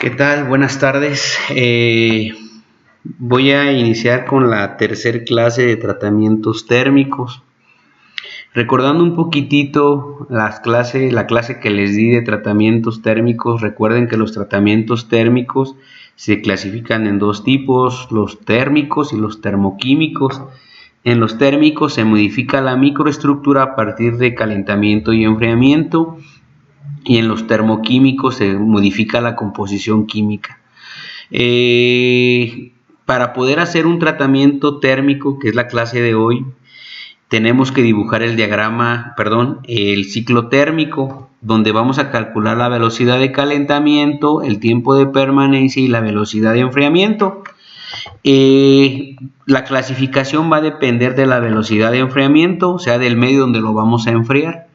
¿Qué tal? Buenas tardes. Voy a iniciar con la tercer clase de tratamientos térmicos. Recordando un poquitito la clase que les di de tratamientos térmicos, recuerden que los tratamientos térmicos se clasifican en dos tipos, los térmicos y los termoquímicos. En los térmicos se modifica la microestructura a partir de calentamiento y enfriamiento, y en los termoquímicos se modifica la composición química. Para poder hacer un tratamiento térmico, que es la clase de hoy, tenemos que dibujar el ciclo térmico, donde vamos a calcular la velocidad de calentamiento, el tiempo de permanencia y la velocidad de enfriamiento. La clasificación va a depender de la velocidad de enfriamiento, o sea, del medio donde lo vamos a enfriar.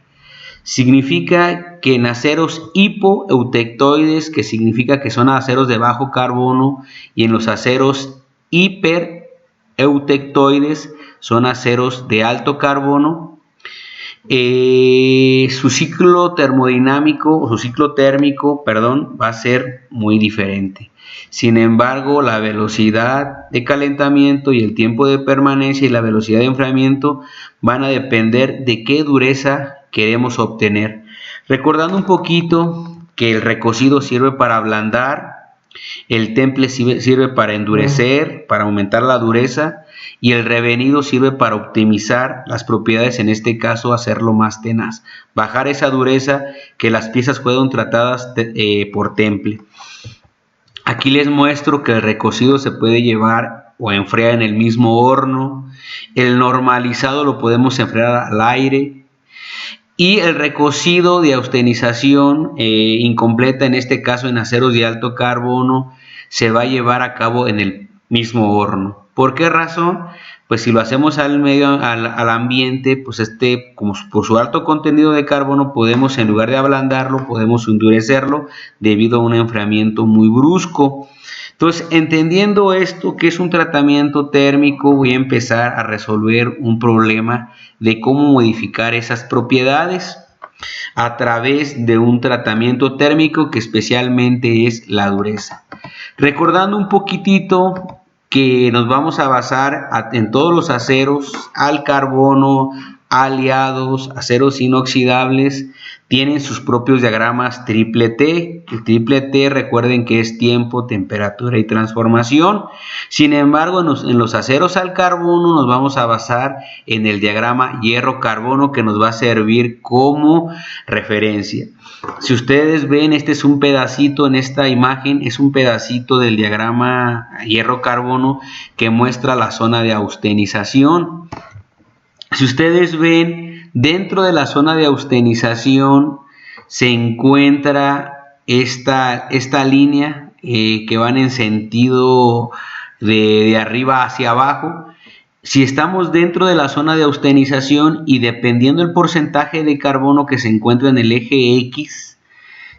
Significa que en aceros hipoeutectoides, que significa que son aceros de bajo carbono, y en los aceros hipereutectoides son aceros de alto carbono, su ciclo termodinámico o su ciclo térmico, va a ser muy diferente. Sin embargo, la velocidad de calentamiento y el tiempo de permanencia y la velocidad de enfriamiento van a depender de qué dureza queremos obtener. Recordando un poquito que el recocido sirve para ablandar, el temple sirve para endurecer, para aumentar la dureza, y el revenido sirve para optimizar las propiedades, en este caso hacerlo más tenaz, bajar esa dureza, que las piezas fueron tratadas por temple. Aquí les muestro que el recocido se puede llevar o enfriar en el mismo horno, el normalizado lo podemos enfriar al aire, y el recocido de austenización incompleta, en este caso en aceros de alto carbono, se va a llevar a cabo en el mismo horno. ¿Por qué razón? Pues si lo hacemos al ambiente, pues como por su alto contenido de carbono, podemos, en lugar de ablandarlo, podemos endurecerlo debido a un enfriamiento muy brusco. Entonces, entendiendo esto, que es un tratamiento térmico, voy a empezar a resolver un problema de cómo modificar esas propiedades a través de un tratamiento térmico, que especialmente es la dureza. Recordando un poquitito que nos vamos a basar en todos los aceros al carbono, aliados, aceros inoxidables, tienen sus propios diagramas triple T. El triple T, recuerden que es tiempo, temperatura y transformación. Sin embargo, en los aceros al carbono nos vamos a basar en el diagrama hierro-carbono, que nos va a servir como referencia. Si ustedes ven, este es un pedacito, en esta imagen es un pedacito del diagrama hierro-carbono que muestra la zona de austenización. Si ustedes ven, dentro de la zona de austenización se encuentra esta línea que van en sentido de arriba hacia abajo. Si estamos dentro de la zona de austenización y dependiendo del porcentaje de carbono que se encuentra en el eje X,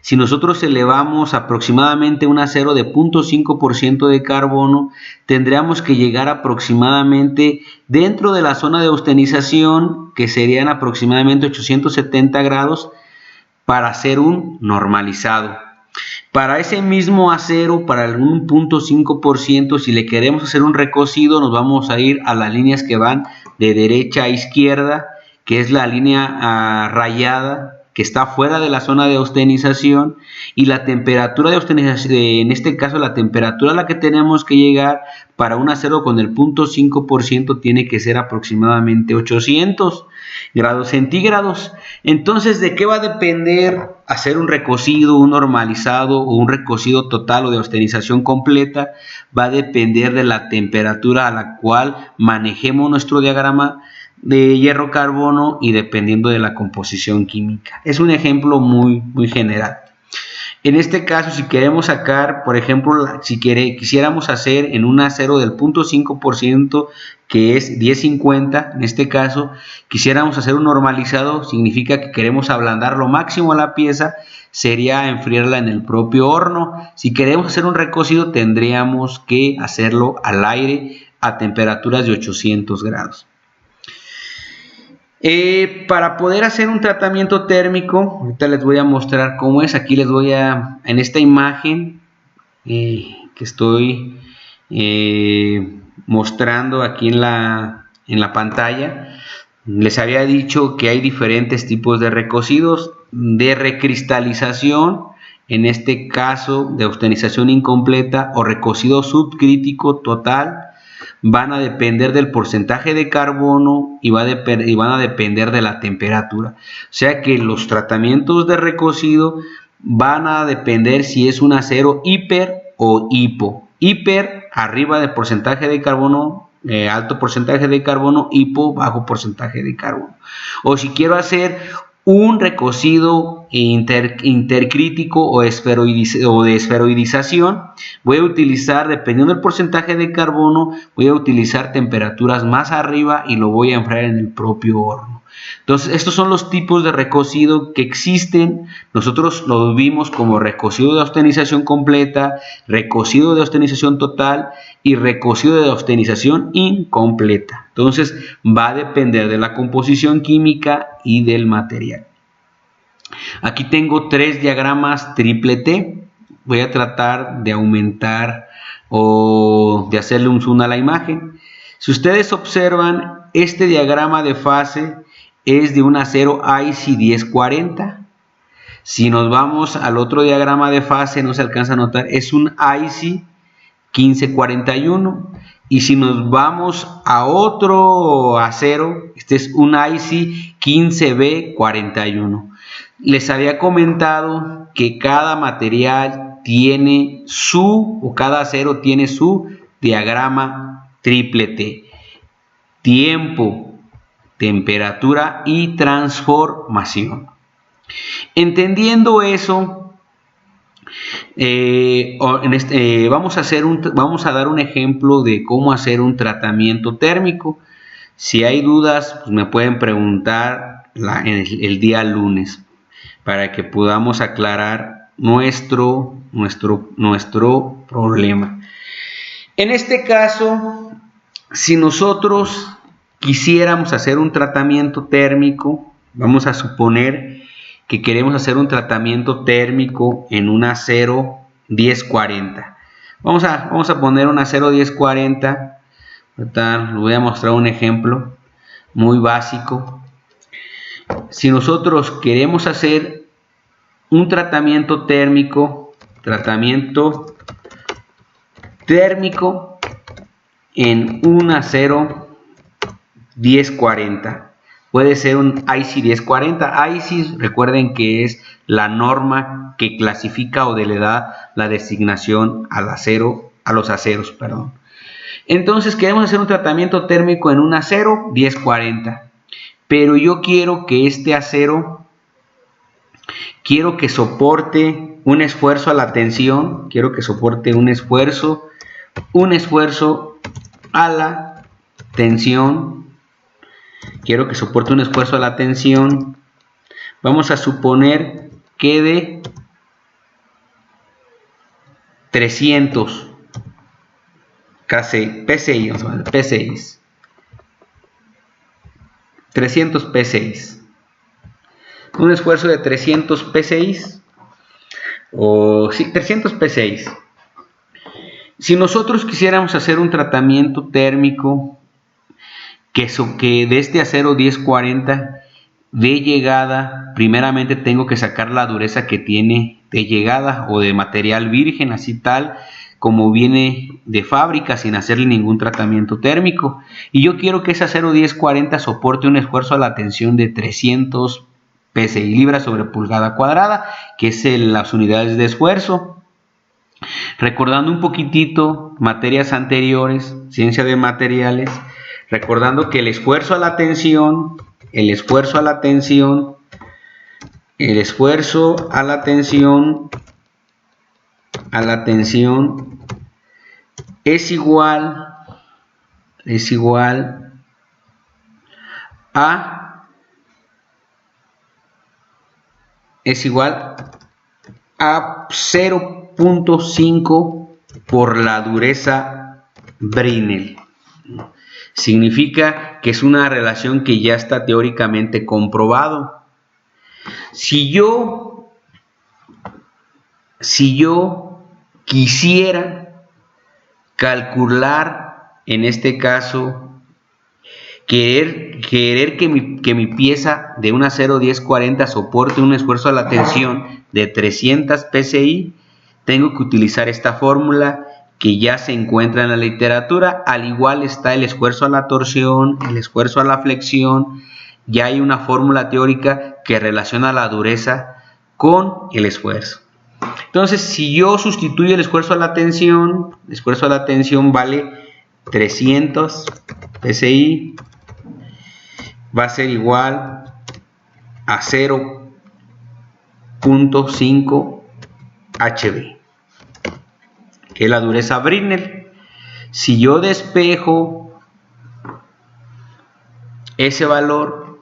si nosotros elevamos aproximadamente un acero de 0.5% de carbono, tendríamos que llegar aproximadamente dentro de la zona de austenización, que serían aproximadamente 870 grados, para hacer un normalizado. Para ese mismo acero, para algún 0.5%, si le queremos hacer un recocido, nos vamos a ir a las líneas que van de derecha a izquierda, que es la línea rayada, que está fuera de la zona de austenización, y la temperatura de austenización, en este caso la temperatura a la que tenemos que llegar para un acero con el 0.5% tiene que ser aproximadamente 800 grados centígrados. Entonces, ¿de qué va a depender hacer un recocido, un normalizado o un recocido total o de austenización completa? Va a depender de la temperatura a la cual manejemos nuestro diagrama de hierro-carbono y dependiendo de la composición química. Es un ejemplo muy general. En este caso, si queremos sacar, por ejemplo, si quisiéramos hacer en un acero del 0.5%, que es 1050, en este caso, quisiéramos hacer un normalizado, significa que queremos ablandar lo máximo a la pieza, sería enfriarla en el propio horno. Si queremos hacer un recocido, tendríamos que hacerlo al aire a temperaturas de 800 grados. Para poder hacer un tratamiento térmico, ahorita les voy a mostrar cómo es. Aquí les voy a, en esta imagen que estoy mostrando aquí en la pantalla, les había dicho que hay diferentes tipos de recocidos, de recristalización, en este caso de austenización incompleta o recocido subcrítico total. Van a depender del porcentaje de carbono y van a depender de la temperatura. O sea que los tratamientos de recocido van a depender si es un acero hiper o hipo. Hiper, arriba de porcentaje de carbono, alto porcentaje de carbono, hipo, bajo porcentaje de carbono. O si quiero hacer un recocido intercrítico o de esferoidización, voy a utilizar, dependiendo del porcentaje de carbono, voy a utilizar temperaturas más arriba y lo voy a enfriar en el propio horno. Entonces, estos son los tipos de recocido que existen. Nosotros lo vimos como recocido de austenización completa, recocido de austenización total y recocido de austenización incompleta. Entonces, va a depender de la composición química y del material. Aquí tengo 3 diagramas triple T. Voy a tratar de aumentar o de hacerle un zoom a la imagen. Si ustedes observan, este diagrama de fase es de un acero IC 1040. Si nos vamos al otro diagrama de fase, no se alcanza a notar, es un IC 1541. Y si nos vamos a otro acero, este es un IC 15B41. Les había comentado que cada material tiene cada acero tiene su diagrama triple T. Tiempo, temperatura y transformación. Entendiendo eso, vamos a dar un ejemplo de cómo hacer un tratamiento térmico. Si hay dudas, pues me pueden preguntar el día lunes para que podamos aclarar nuestro problema. En este caso, si nosotros quisiéramos hacer un tratamiento térmico, vamos a suponer que queremos hacer un tratamiento térmico en un acero 1040. Vamos a poner un acero 1040. Ahorita les voy a mostrar un ejemplo muy básico. Si nosotros queremos hacer un tratamiento térmico en un acero 1040, puede ser un IC 1040. IC, recuerden que es la norma que clasifica o le da la designación a los aceros, perdón. Entonces queremos hacer un tratamiento térmico en un acero 1040, pero yo quiero que este acero soporte un esfuerzo a la tensión, quiero que soporte un esfuerzo a la tensión, quiero que soporte un esfuerzo a la tensión, vamos a suponer que de 300 PSI, vamos a ver, P6, 300 P6, un esfuerzo de 300 P6, o sí, 300 P6. Si nosotros quisiéramos hacer un tratamiento térmico que de este acero 1040 de llegada, primeramente tengo que sacar la dureza que tiene de llegada o de material virgen, así tal como viene de fábrica, sin hacerle ningún tratamiento térmico. Y yo quiero que ese acero 1040 soporte un esfuerzo a la tensión de 300 PSI, libras sobre pulgada cuadrada, que es las unidades de esfuerzo. Recordando un poquitito materias anteriores, ciencia de materiales, recordando que el esfuerzo a la tensión es igual a 0.5 por la dureza Brinell. Significa que es una relación que ya está teóricamente comprobado. Si yo quisiera calcular, en este caso, querer que mi pieza de una 0-10-40 soporte un esfuerzo a la tensión de 300 psi, tengo que utilizar esta fórmula que ya se encuentra en la literatura. Al igual está el esfuerzo a la torsión, el esfuerzo a la flexión. Ya hay una fórmula teórica que relaciona la dureza con el esfuerzo. Entonces, si yo sustituyo el esfuerzo a la tensión vale 300 psi, va a ser igual a 0.5 HB, que es la dureza Brinell. Si yo despejo ese valor,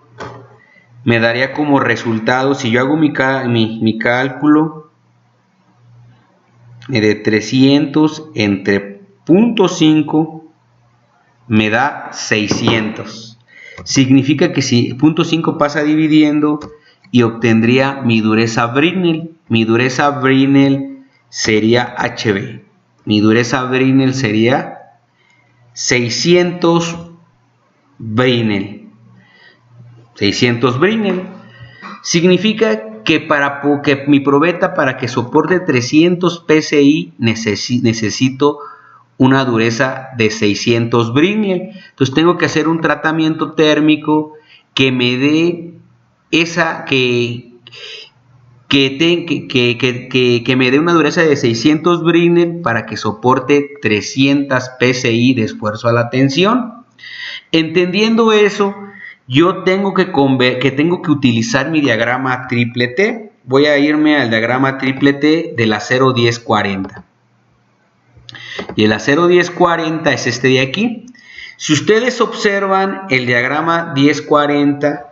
me daría como resultado, si yo hago mi cálculo de 300 entre 0.5, me da 600. Significa que si 0.5 pasa dividiendo y obtendría mi dureza Brinell. Mi dureza Brinell sería HB. Mi dureza Brinell sería 600 Brinell. 600 Brinell. Significa que mi probeta, para que soporte 300 psi, necesito una dureza de 600 Brinell. Entonces tengo que hacer un tratamiento térmico que me dé que me dé una dureza de 600 Brinell para que soporte 300 psi de esfuerzo a la tensión. Entendiendo eso, yo tengo que utilizar mi diagrama triple T. Voy a irme al diagrama triple T de la 0-10-40. Y el 0-10-40 es este de aquí. Si ustedes observan el diagrama 10-40,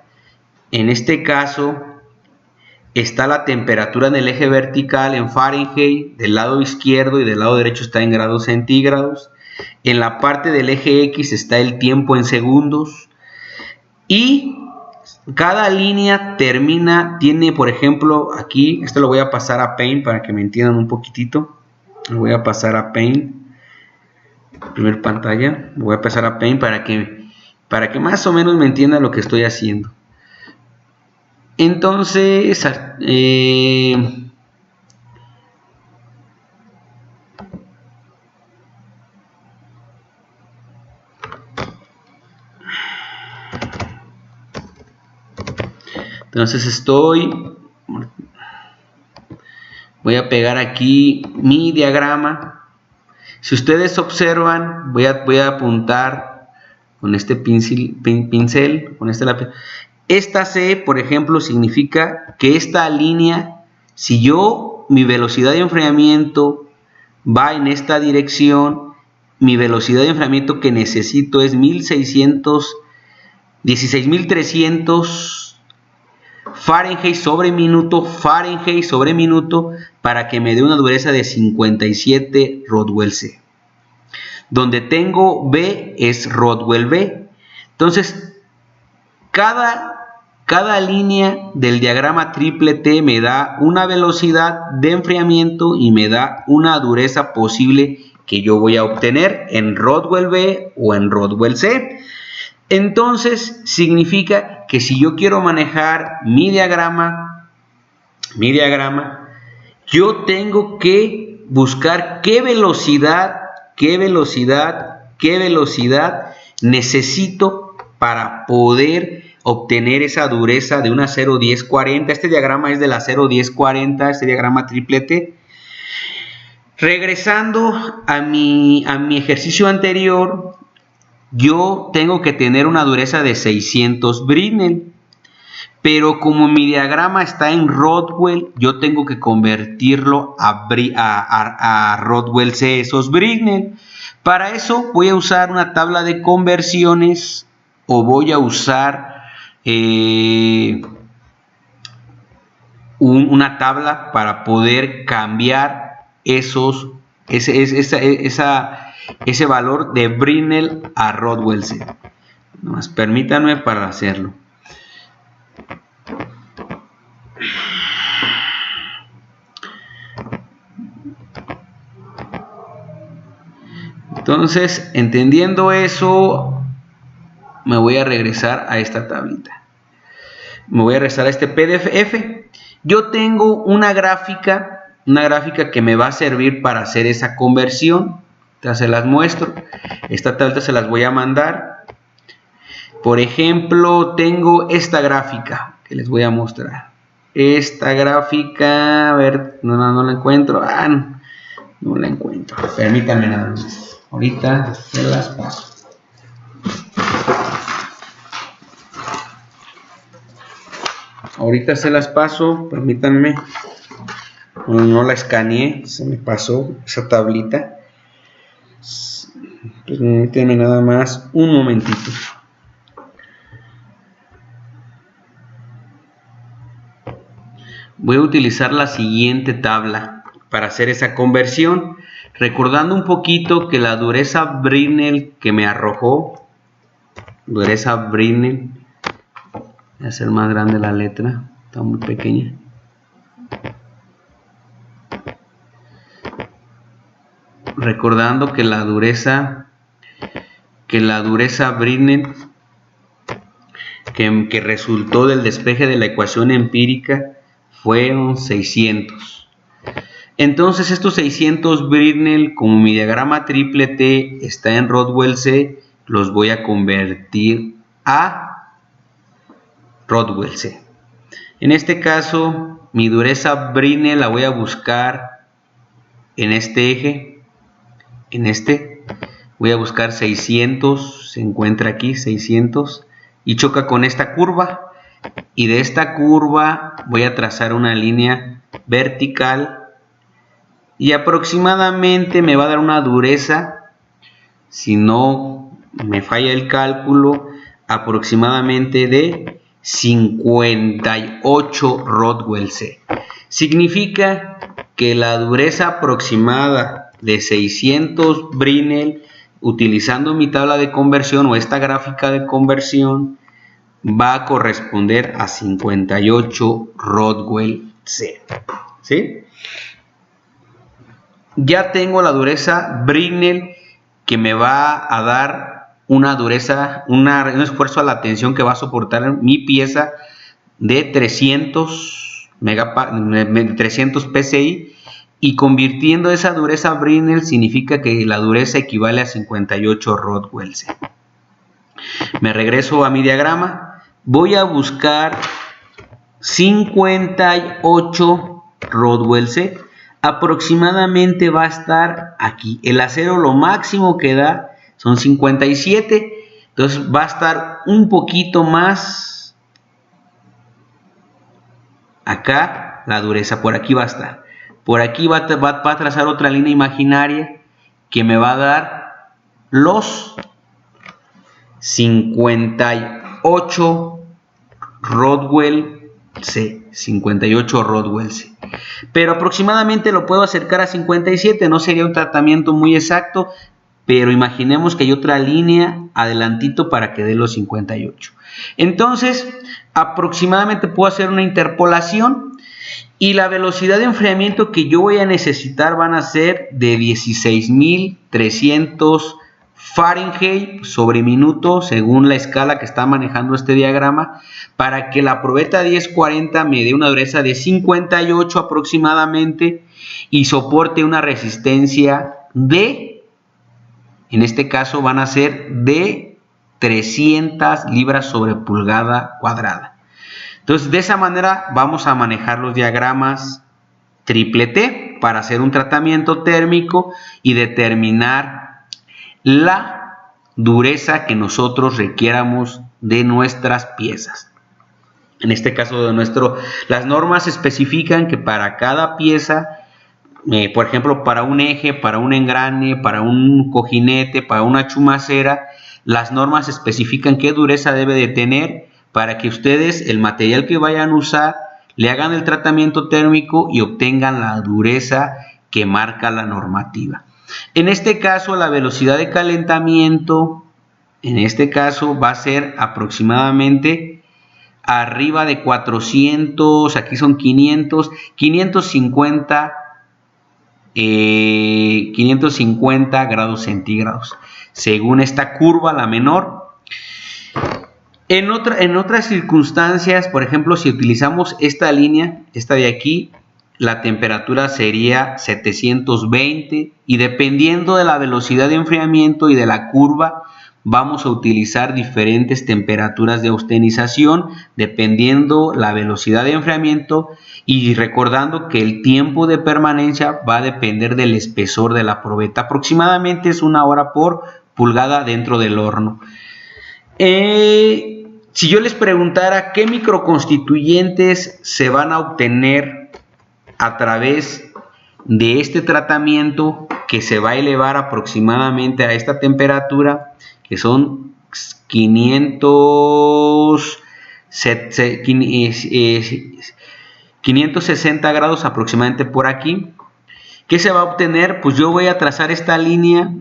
en este caso está la temperatura en el eje vertical en Fahrenheit, del lado izquierdo, y del lado derecho está en grados centígrados. En la parte del eje X está el tiempo en segundos. Y cada línea tiene, por ejemplo, aquí, esto lo voy a pasar a Paint para que me entiendan un poquitito. Lo voy a pasar a Paint, primer pantalla, voy a pasar a Paint para que más o menos me entiendan lo que estoy haciendo. Entonces, voy a pegar aquí mi diagrama. Si ustedes observan, voy a apuntar con este pincel, con este lápiz. Esta C, por ejemplo, significa que esta línea, si mi velocidad de enfriamiento va en esta dirección, mi velocidad de enfriamiento que necesito es 16.300 Fahrenheit sobre minuto, para que me dé una dureza de 57 Rodwell C. Donde tengo B es Rodwell B. Entonces, cada línea del diagrama triple T me da una velocidad de enfriamiento y me da una dureza posible que yo voy a obtener en Rodwell B o en Rodwell C. Entonces, significa que si yo quiero manejar mi diagrama, yo tengo que buscar qué velocidad necesito para poder obtener esa dureza de una 0-10-40. Este diagrama es de la 0-10-40, este diagrama triple T. Regresando a mi ejercicio anterior, yo tengo que tener una dureza de 600 Brinell, pero como mi diagrama está en Rodwell, yo tengo que convertirlo a Rodwell C, esos Brinell. Para eso voy a usar una tabla de conversiones, o voy a usar una tabla para poder cambiar esa ese valor de Brinell a Rodwell C. Nomás permítanme para hacerlo. Entonces, entendiendo eso, me voy a regresar a esta tablita. Me voy a regresar a este PDF. Yo tengo una gráfica que me va a servir para hacer esa conversión. Ya se las muestro. Esta tablita se las voy a mandar. Por ejemplo, tengo esta gráfica que les voy a mostrar. Esta gráfica, a ver, no la encuentro. No la encuentro. Permítanme nada más. Ahorita se las paso. Permítanme. No la escaneé, se me pasó esa tablita. Permítanme nada más un momentito. Voy a utilizar la siguiente tabla para hacer esa conversión, recordando un poquito que la dureza Brinell que me arrojó, dureza Brinell, voy a hacer más grande la letra, está muy pequeña. Recordando que la dureza Brinell que resultó del despeje de la ecuación empírica fueron 600. Entonces estos 600 Brinell, como mi diagrama triple T está en Rodwell C, los voy a convertir a Rodwell C. En este caso, mi dureza Brinell la voy a buscar en este eje, voy a buscar 600, se encuentra aquí 600 y choca con esta curva, y de esta curva voy a trazar una línea vertical y aproximadamente me va a dar una dureza, si no me falla el cálculo, aproximadamente de 58 Rodwell C. Significa que la dureza aproximada de 600 Brinell, utilizando mi tabla de conversión o esta gráfica de conversión, va a corresponder a 58 Rodwell C. ¿Sí? Ya tengo la dureza Brinell que me va a dar una dureza, un esfuerzo a la tensión que va a soportar mi pieza de 300 PSI, y convirtiendo esa dureza Brinell significa que la dureza equivale a 58 Rodwell C. Me regreso a mi diagrama, voy a buscar 58 Rodwell C. Aproximadamente va a estar aquí. El acero lo máximo que da son 57, entonces va a estar un poquito más acá la dureza, por aquí va a estar. Por aquí va a trazar otra línea imaginaria que me va a dar los 58 Rodwell C. 58 Rodwell C. Pero aproximadamente lo puedo acercar a 57, no sería un tratamiento muy exacto, pero imaginemos que hay otra línea adelantito para que dé los 58. Entonces, aproximadamente puedo hacer una interpolación y la velocidad de enfriamiento que yo voy a necesitar van a ser de 16.300 Fahrenheit sobre minuto, según la escala que está manejando este diagrama, para que la probeta 1040 me dé una dureza de 58 aproximadamente y soporte una resistencia de, en este caso van a ser de 300 libras sobre pulgada cuadrada. Entonces, de esa manera vamos a manejar los diagramas triple T para hacer un tratamiento térmico y determinar la dureza que nosotros requiéramos de nuestras piezas. En este caso las normas especifican que para cada pieza, por ejemplo, para un eje, para un engrane, para un cojinete, para una chumacera, las normas especifican qué dureza debe de tener para que ustedes, el material que vayan a usar, le hagan el tratamiento térmico y obtengan la dureza que marca la normativa. En este caso, la velocidad de calentamiento, en este caso, va a ser aproximadamente arriba de 400, aquí son 500, 550 grados centígrados, según esta curva, la menor. En otras circunstancias, por ejemplo, si utilizamos esta línea, esta de aquí, la temperatura sería 720 y dependiendo de la velocidad de enfriamiento y de la curva, vamos a utilizar diferentes temperaturas de austenización dependiendo la velocidad de enfriamiento y recordando que el tiempo de permanencia va a depender del espesor de la probeta. Aproximadamente es 1 hora por pulgada dentro del horno. Si yo les preguntara qué microconstituyentes se van a obtener a través de este tratamiento que se va a elevar aproximadamente a esta temperatura, que son 560 grados aproximadamente por aquí. ¿Qué se va a obtener? Pues yo voy a trazar esta línea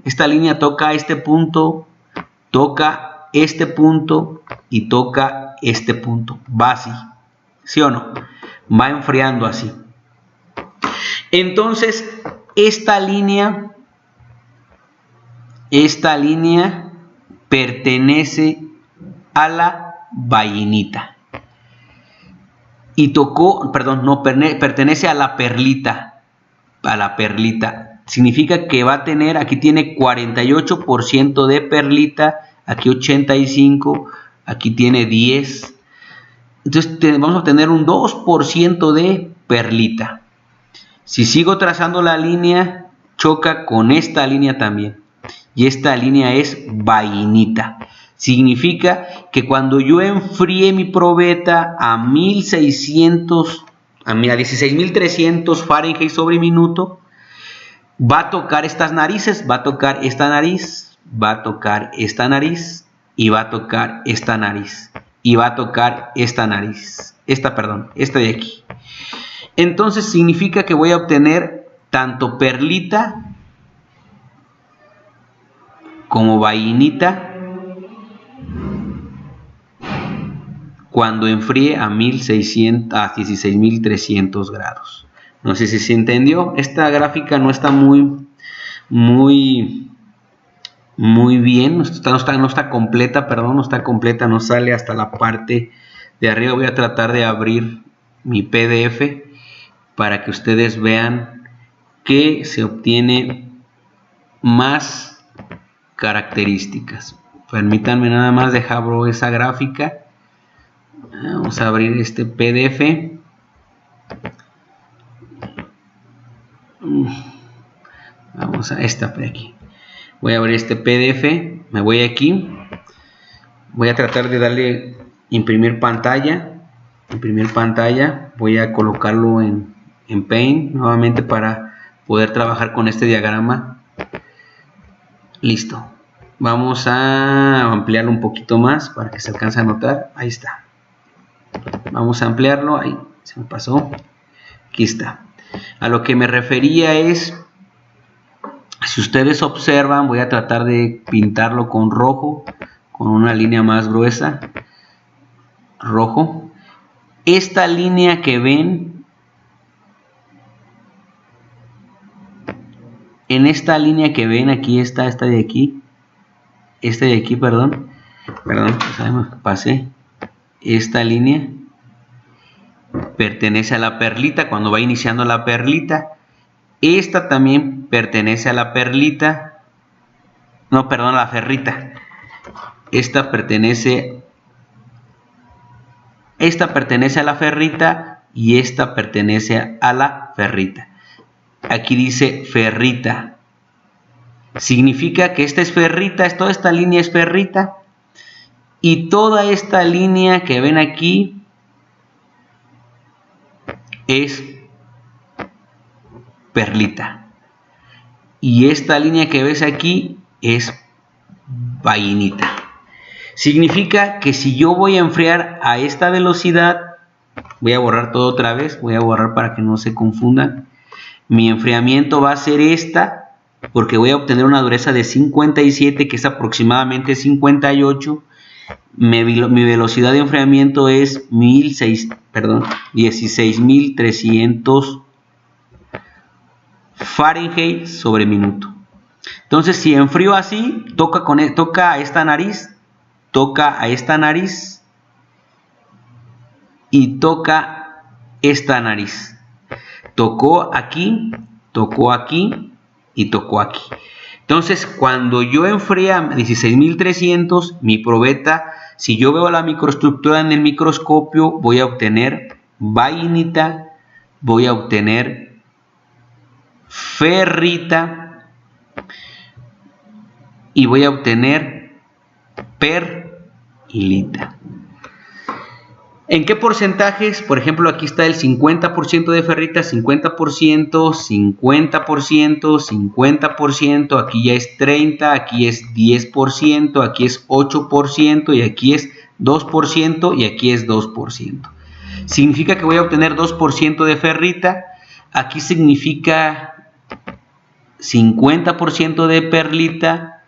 toca este punto, toca este punto y toca este punto. Va así, ¿sí o no? Va enfriando así. Entonces, esta línea pertenece a la vainita. Y pertenece a la perlita. A la perlita. Significa que va a tener, aquí tiene 48% de perlita, aquí 85%, aquí tiene 10%. Entonces vamos a obtener un 2% de perlita. Si sigo trazando la línea, choca con esta línea también. Y esta línea es vainita. Significa que cuando yo enfríe mi probeta a 16.300 Fahrenheit sobre minuto, va a tocar estas narices, va a tocar esta nariz, va a tocar esta nariz, y va a tocar esta nariz, y va a tocar esta nariz, esta de aquí. Entonces significa que voy a obtener tanto perlita como vainita cuando enfríe a 16.300 grados. No sé si se entendió. Esta gráfica no está muy bien, no está completa, no sale hasta la parte de arriba. Voy a tratar de abrir mi PDF para que ustedes vean que se obtiene más características. Permítanme nada más dejar esa gráfica. Vamos a abrir este PDF. Vamos a esta de aquí. Voy a abrir este PDF. Me voy aquí. Voy a tratar de darle imprimir pantalla. Voy a colocarlo en Paint nuevamente para poder trabajar con este diagrama. Listo. Vamos a ampliarlo un poquito más para que se alcance a notar. Ahí está. Vamos a ampliarlo. Ahí se me pasó. Aquí está. A lo que me refería es, si ustedes observan, voy a tratar de pintarlo con rojo, con una línea más gruesa. Rojo. Esta línea que ven, en esta línea que ven aquí está esta de aquí, perdón, pasé. Esta línea pertenece a la perlita cuando va iniciando la perlita. Esta también pertenece a la perlita, no, perdón, a la ferrita. Esta pertenece a la ferrita y esta pertenece a la ferrita. Aquí dice ferrita. Significa que esta es ferrita, toda esta línea es ferrita. Y toda esta línea que ven aquí es perlita. Y esta línea que ves aquí es vainita. Significa que si yo voy a enfriar a esta velocidad, voy a borrar todo otra vez, voy a borrar para que no se confundan. Mi enfriamiento va a ser esta porque voy a obtener una dureza de 57, que es aproximadamente 58. Mi velocidad de enfriamiento es 16.300 Fahrenheit sobre minuto. Entonces, si enfrío así, toca a esta nariz, toca a esta nariz y toca esta nariz. Tocó aquí y tocó aquí. Entonces, cuando yo enfríe a 16.300, mi probeta, si yo veo la microestructura en el microscopio, voy a obtener bainita, voy a obtener ferrita y voy a obtener perlita. ¿En qué porcentajes? Por ejemplo, aquí está el 50% de ferrita, 50%, 50%, 50%, aquí ya es 30%, aquí es 10%, aquí es 8% y aquí es 2% y aquí es 2%. Significa que voy a obtener 2% de ferrita, aquí significa 50% de perlita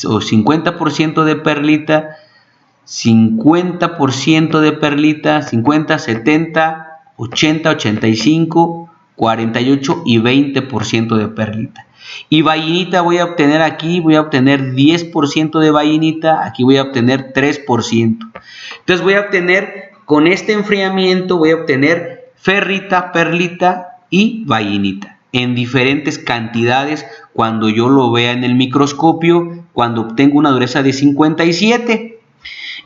o 50% de perlita, 50% de perlita, 50, 70, 80, 85, 48 y 20% de perlita. Y vainita voy a obtener aquí, voy a obtener 10% de vainita, aquí voy a obtener 3%. Entonces voy a obtener, con este enfriamiento, voy a obtener ferrita, perlita y vainita en diferentes cantidades cuando yo lo vea en el microscopio, cuando obtengo una dureza de 57.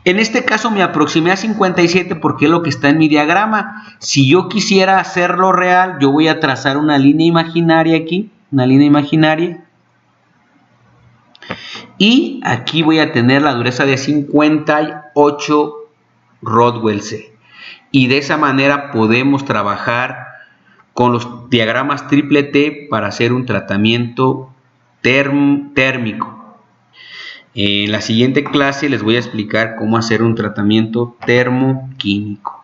En este caso me aproximé a 57 porque es lo que está en mi diagrama. Si yo quisiera hacerlo real, yo voy a trazar una línea imaginaria aquí, una línea imaginaria. Y aquí voy a tener la dureza de 58 Rodwell C. Y de esa manera podemos trabajar con los diagramas triple T para hacer un tratamiento térmico. En la siguiente clase les voy a explicar cómo hacer un tratamiento termoquímico.